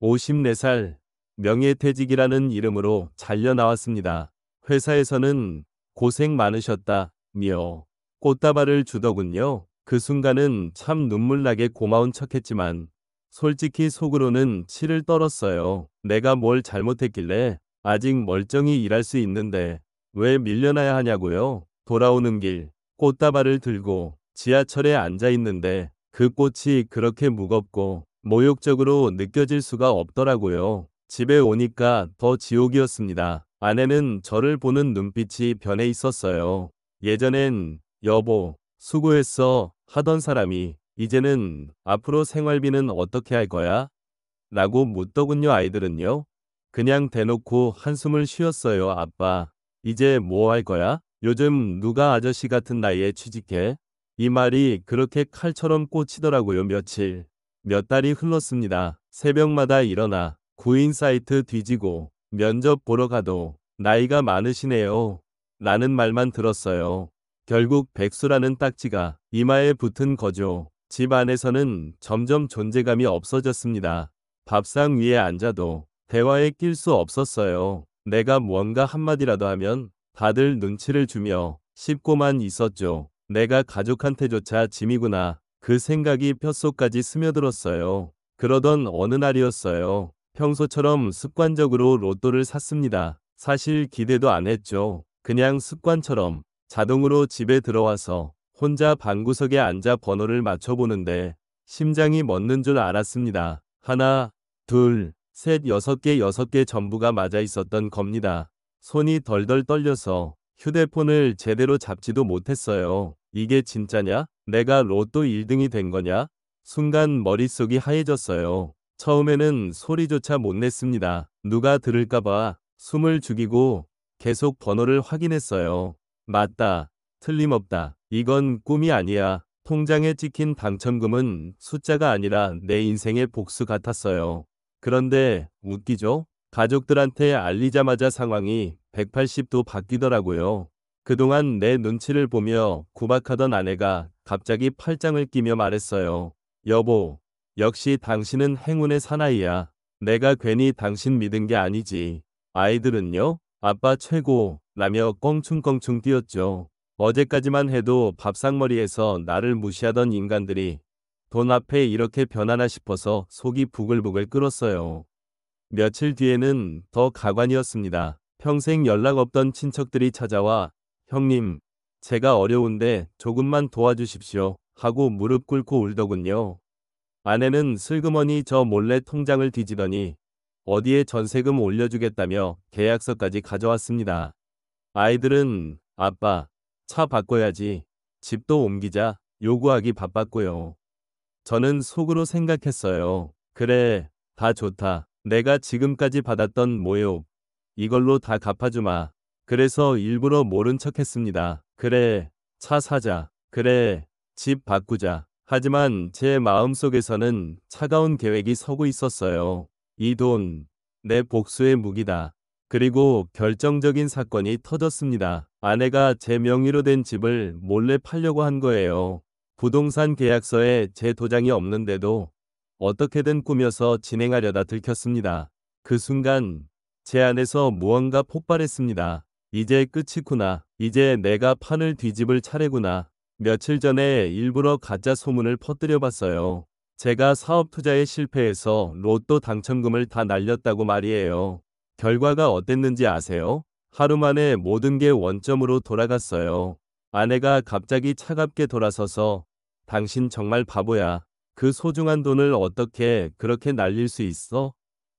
54살, 명예퇴직이라는 이름으로 잘려 나왔습니다. 회사에서는 고생 많으셨다며 꽃다발을 주더군요. 그 순간은 참 눈물나게 고마운 척했지만 솔직히 속으로는 치를 떨었어요. 내가 뭘 잘못했길래 아직 멀쩡히 일할 수 있는데 왜 밀려나야 하냐고요. 돌아오는 길 꽃다발을 들고 지하철에 앉아 있는데 그 꽃이 그렇게 무겁고 모욕적으로 느껴질 수가 없더라고요. 집에 오니까 더 지옥이었습니다. 아내는 저를 보는 눈빛이 변해 있었어요. 예전엔 여보, 수고했어 하던 사람이 이제는 앞으로 생활비는 어떻게 할 거야? 라고 묻더군요. 아이들은요. 그냥 대놓고 한숨을 쉬었어요. 아빠, 이제 뭐 할 거야? 요즘 누가 아저씨 같은 나이에 취직해? 이 말이 그렇게 칼처럼 꽂히더라고요. 몇 달이 흘렀습니다. 새벽마다 일어나 구인 사이트 뒤지고 면접 보러 가도 나이가 많으시네요. 라는 말만 들었어요. 결국 백수라는 딱지가 이마에 붙은 거죠. 집 안에서는 점점 존재감이 없어졌습니다. 밥상 위에 앉아도 대화에 낄 수 없었어요. 내가 무언가 한마디라도 하면 다들 눈치를 주며 씹고만 있었죠. 내가 가족한테조차 짐이구나. 그 생각이 뼛속까지 스며들었어요. 그러던 어느 날이었어요. 평소처럼 습관적으로 로또를 샀습니다. 사실 기대도 안 했죠. 그냥 습관처럼 자동으로 집에 들어와서 혼자 방구석에 앉아 번호를 맞춰보는데 심장이 멎는 줄 알았습니다. 하나, 둘, 셋, 6개 전부가 맞아 있었던 겁니다. 손이 덜덜 떨려서 휴대폰을 제대로 잡지도 못했어요. 이게 진짜냐? 내가 로또 1등이 된 거냐? 순간 머릿속이 하얘졌어요. 처음에는 소리조차 못 냈습니다. 누가 들을까봐 숨을 죽이고 계속 번호를 확인했어요. 맞다. 틀림없다. 이건 꿈이 아니야. 통장에 찍힌 당첨금은 숫자가 아니라 내 인생의 복수 같았어요. 그런데 웃기죠? 가족들한테 알리자마자 상황이 180도 바뀌더라고요. 그동안 내 눈치를 보며 구박하던 아내가 갑자기 팔짱을 끼며 말했어요. 여보, 역시 당신은 행운의 사나이야. 내가 괜히 당신 믿은 게 아니지. 아이들은요? 아빠 최고, 라며 껑충껑충 뛰었죠. 어제까지만 해도 밥상머리에서 나를 무시하던 인간들이 돈 앞에 이렇게 변하나 싶어서 속이 부글부글 끓었어요. 며칠 뒤에는 더 가관이었습니다. 평생 연락 없던 친척들이 찾아와 형님, 제가 어려운데 조금만 도와주십시오 하고 무릎 꿇고 울더군요. 아내는 슬그머니 저 몰래 통장을 뒤지더니 어디에 전세금 올려주겠다며 계약서까지 가져왔습니다. 아이들은 아빠, 차 바꿔야지, 집도 옮기자 요구하기 바빴고요. 저는 속으로 생각했어요. 그래, 다 좋다. 내가 지금까지 받았던 모욕, 이걸로 다 갚아주마. 그래서 일부러 모른 척 했습니다. 그래, 차 사자. 그래, 집 바꾸자. 하지만 제 마음속에서는 차가운 계획이 서고 있었어요. 이 돈, 내 복수의 무기다. 그리고 결정적인 사건이 터졌습니다. 아내가 제 명의로 된 집을 몰래 팔려고 한 거예요. 부동산 계약서에 제 도장이 없는데도 어떻게든 꾸며서 진행하려다 들켰습니다. 그 순간 제 안에서 무언가 폭발했습니다. 이제 끝이구나. 이제 내가 판을 뒤집을 차례구나. 며칠 전에 일부러 가짜 소문을 퍼뜨려 봤어요. 제가 사업 투자에 실패해서 로또 당첨금을 다 날렸다고 말이에요. 결과가 어땠는지 아세요? 하루 만에 모든 게 원점으로 돌아갔어요. 아내가 갑자기 차갑게 돌아서서 당신 정말 바보야. 그 소중한 돈을 어떻게 그렇게 날릴 수 있어?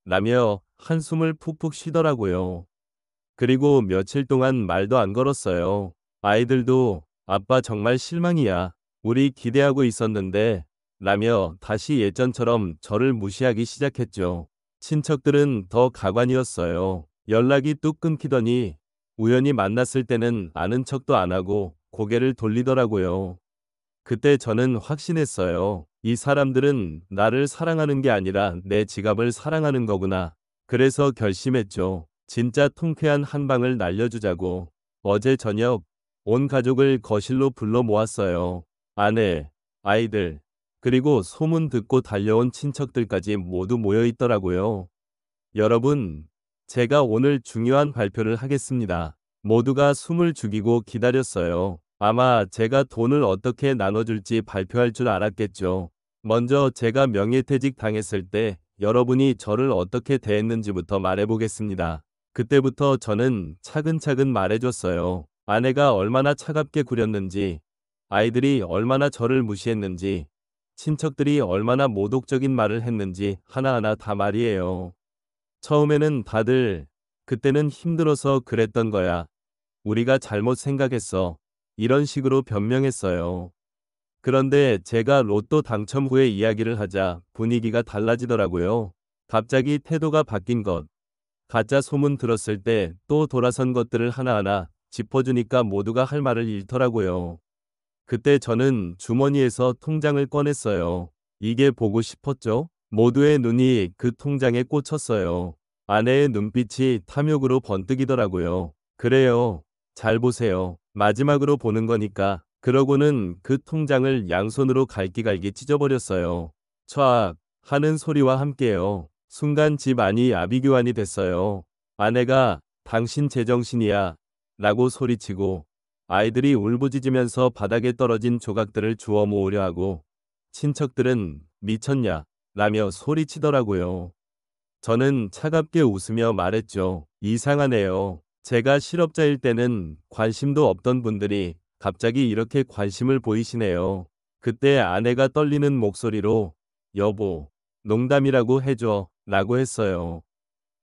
라며 한숨을 푹푹 쉬더라고요. 그리고 며칠 동안 말도 안 걸었어요. 아이들도 아빠 정말 실망이야. 우리 기대하고 있었는데 라며 다시 예전처럼 저를 무시하기 시작했죠. 친척들은 더 가관이었어요. 연락이 뚝 끊기더니 우연히 만났을 때는 아는 척도 안 하고 고개를 돌리더라고요. 그때 저는 확신했어요. 이 사람들은 나를 사랑하는 게 아니라 내 지갑을 사랑하는 거구나. 그래서 결심했죠. 진짜 통쾌한 한 방을 날려주자고. 어제 저녁 온 가족을 거실로 불러 모았어요. 아내, 아이들, 그리고 소문 듣고 달려온 친척들까지 모두 모여 있더라고요. 여러분, 제가 오늘 중요한 발표를 하겠습니다. 모두가 숨을 죽이고 기다렸어요. 아마 제가 돈을 어떻게 나눠줄지 발표할 줄 알았겠죠. 먼저 제가 명예퇴직 당했을 때 여러분이 저를 어떻게 대했는지부터 말해보겠습니다. 그때부터 저는 차근차근 말해줬어요. 아내가 얼마나 차갑게 굴였는지, 아이들이 얼마나 저를 무시했는지, 친척들이 얼마나 모독적인 말을 했는지 하나하나 다 말이에요. 처음에는 다들 그때는 힘들어서 그랬던 거야. 우리가 잘못 생각했어. 이런 식으로 변명했어요. 그런데 제가 로또 당첨 후에 이야기를 하자 분위기가 달라지더라고요. 갑자기 태도가 바뀐 것, 가짜 소문 들었을 때 또 돌아선 것들을 하나하나 짚어주니까 모두가 할 말을 잃더라고요. 그때 저는 주머니에서 통장을 꺼냈어요. 이게 보고 싶었죠? 모두의 눈이 그 통장에 꽂혔어요. 아내의 눈빛이 탐욕으로 번뜩이더라고요. 그래요. 잘 보세요. 마지막으로 보는 거니까. 그러고는 그 통장을 양손으로 갈기갈기 찢어버렸어요. 촤악 하는 소리와 함께요. 순간 집 안이 아비규환이 됐어요. 아내가 당신 제정신이야 라고 소리치고 아이들이 울부짖으면서 바닥에 떨어진 조각들을 주워 모으려 하고 친척들은 미쳤냐 라며 소리치더라고요. 저는 차갑게 웃으며 말했죠. 이상하네요. 제가 실업자일 때는 관심도 없던 분들이 갑자기 이렇게 관심을 보이시네요. 그때 아내가 떨리는 목소리로 여보, 농담이라고 해줘 라고 했어요.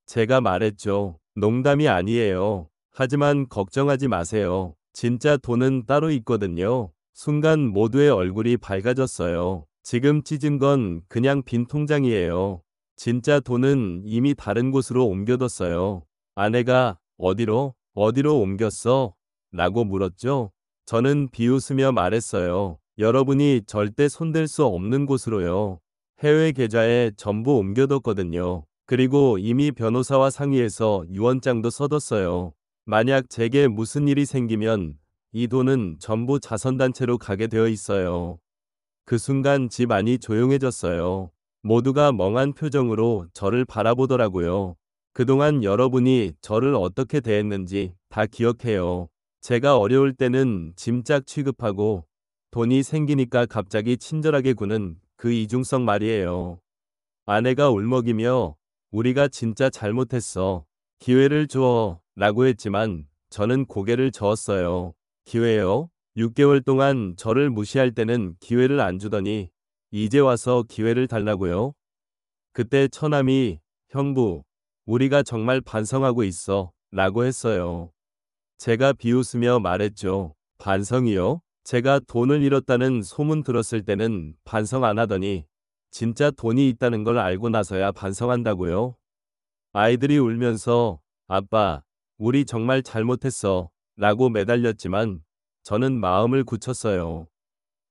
제가 말했죠. 농담이 아니에요. 하지만 걱정하지 마세요. 진짜 돈은 따로 있거든요. 순간 모두의 얼굴이 밝아졌어요. 지금 찢은 건 그냥 빈 통장이에요. 진짜 돈은 이미 다른 곳으로 옮겨뒀어요. 아내가 어디로 옮겼어? 라고 물었죠. 저는 비웃으며 말했어요. 여러분이 절대 손댈 수 없는 곳으로요. 해외 계좌에 전부 옮겨뒀거든요. 그리고 이미 변호사와 상의해서 유언장도 써뒀어요. 만약 제게 무슨 일이 생기면 이 돈은 전부 자선단체로 가게 되어 있어요. 그 순간 집 안이 조용해졌어요. 모두가 멍한 표정으로 저를 바라보더라고요. 그동안 여러분이 저를 어떻게 대했는지 다 기억해요. 제가 어려울 때는 짐짝 취급하고 돈이 생기니까 갑자기 친절하게 구는 그 이중성 말이에요. 아내가 울먹이며 우리가 진짜 잘못했어. 기회를 줘 라고 했지만 저는 고개를 저었어요. 기회요? 6개월 동안 저를 무시할 때는 기회를 안 주더니 이제 와서 기회를 달라고요? 그때 처남이 형부, 우리가 정말 반성하고 있어 라고 했어요. 제가 비웃으며 말했죠. 반성이요? 제가 돈을 잃었다는 소문 들었을 때는 반성 안 하더니 진짜 돈이 있다는 걸 알고 나서야 반성한다고요? 아이들이 울면서 아빠, 우리 정말 잘못했어 라고 매달렸지만 저는 마음을 굳혔어요.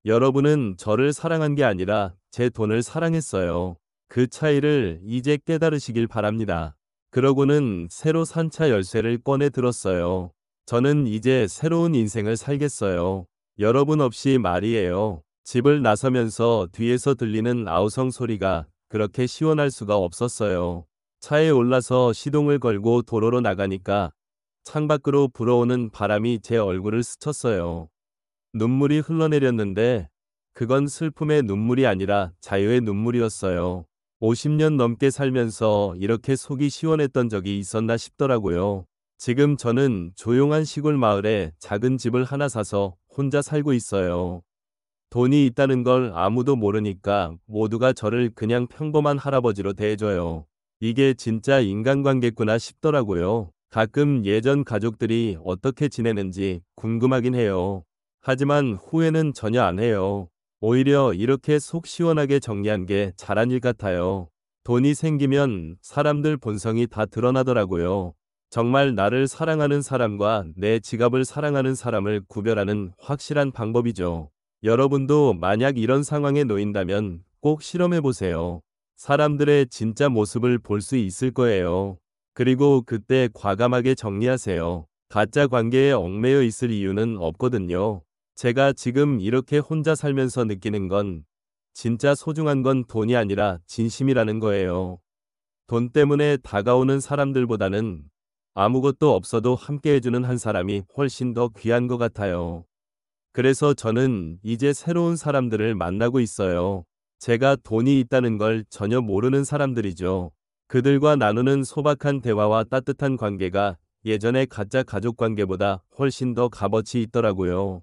여러분은 저를 사랑한 게 아니라 제 돈을 사랑했어요. 그 차이를 이제 깨달으시길 바랍니다. 그러고는 새로 산 차 열쇠를 꺼내 들었어요. 저는 이제 새로운 인생을 살겠어요. 여러분 없이 말이에요. 집을 나서면서 뒤에서 들리는 아우성 소리가 그렇게 시원할 수가 없었어요. 차에 올라서 시동을 걸고 도로로 나가니까 창밖으로 불어오는 바람이 제 얼굴을 스쳤어요. 눈물이 흘러내렸는데 그건 슬픔의 눈물이 아니라 자유의 눈물이었어요. 50년 넘게 살면서 이렇게 속이 시원했던 적이 있었나 싶더라고요. 지금 저는 조용한 시골 마을에 작은 집을 하나 사서 혼자 살고 있어요. 돈이 있다는 걸 아무도 모르니까 모두가 저를 그냥 평범한 할아버지로 대해줘요. 이게 진짜 인간관계구나 싶더라고요. 가끔 예전 가족들이 어떻게 지내는지 궁금하긴 해요. 하지만 후회는 전혀 안 해요. 오히려 이렇게 속 시원하게 정리한 게 잘한 일 같아요. 돈이 생기면 사람들 본성이 다 드러나더라고요. 정말 나를 사랑하는 사람과 내 지갑을 사랑하는 사람을 구별하는 확실한 방법이죠. 여러분도 만약 이런 상황에 놓인다면 꼭 실험해보세요. 사람들의 진짜 모습을 볼 수 있을 거예요. 그리고 그때 과감하게 정리하세요. 가짜 관계에 얽매여 있을 이유는 없거든요. 제가 지금 이렇게 혼자 살면서 느끼는 건 진짜 소중한 건 돈이 아니라 진심이라는 거예요. 돈 때문에 다가오는 사람들보다는 아무것도 없어도 함께 해주는 한 사람이 훨씬 더 귀한 것 같아요. 그래서 저는 이제 새로운 사람들을 만나고 있어요. 제가 돈이 있다는 걸 전혀 모르는 사람들이죠. 그들과 나누는 소박한 대화와 따뜻한 관계가 예전의 가짜 가족 관계보다 훨씬 더 값어치 있더라고요.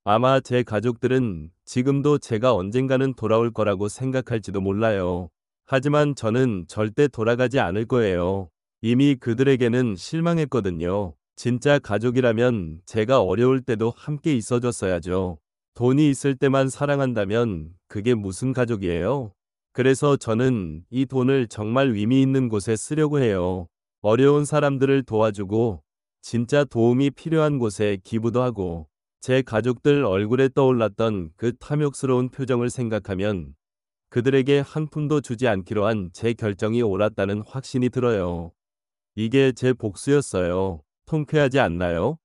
아마 제 가족들은 지금도 제가 언젠가는 돌아올 거라고 생각할지도 몰라요. 하지만 저는 절대 돌아가지 않을 거예요. 이미 그들에게는 실망했거든요. 진짜 가족이라면 제가 어려울 때도 함께 있어줬어야죠. 돈이 있을 때만 사랑한다면 그게 무슨 가족이에요? 그래서 저는 이 돈을 정말 의미 있는 곳에 쓰려고 해요. 어려운 사람들을 도와주고 진짜 도움이 필요한 곳에 기부도 하고 제 가족들 얼굴에 떠올랐던 그 탐욕스러운 표정을 생각하면 그들에게 한 푼도 주지 않기로 한 제 결정이 옳았다는 확신이 들어요. 이게 제 복수였어요. 통쾌하지 않나요?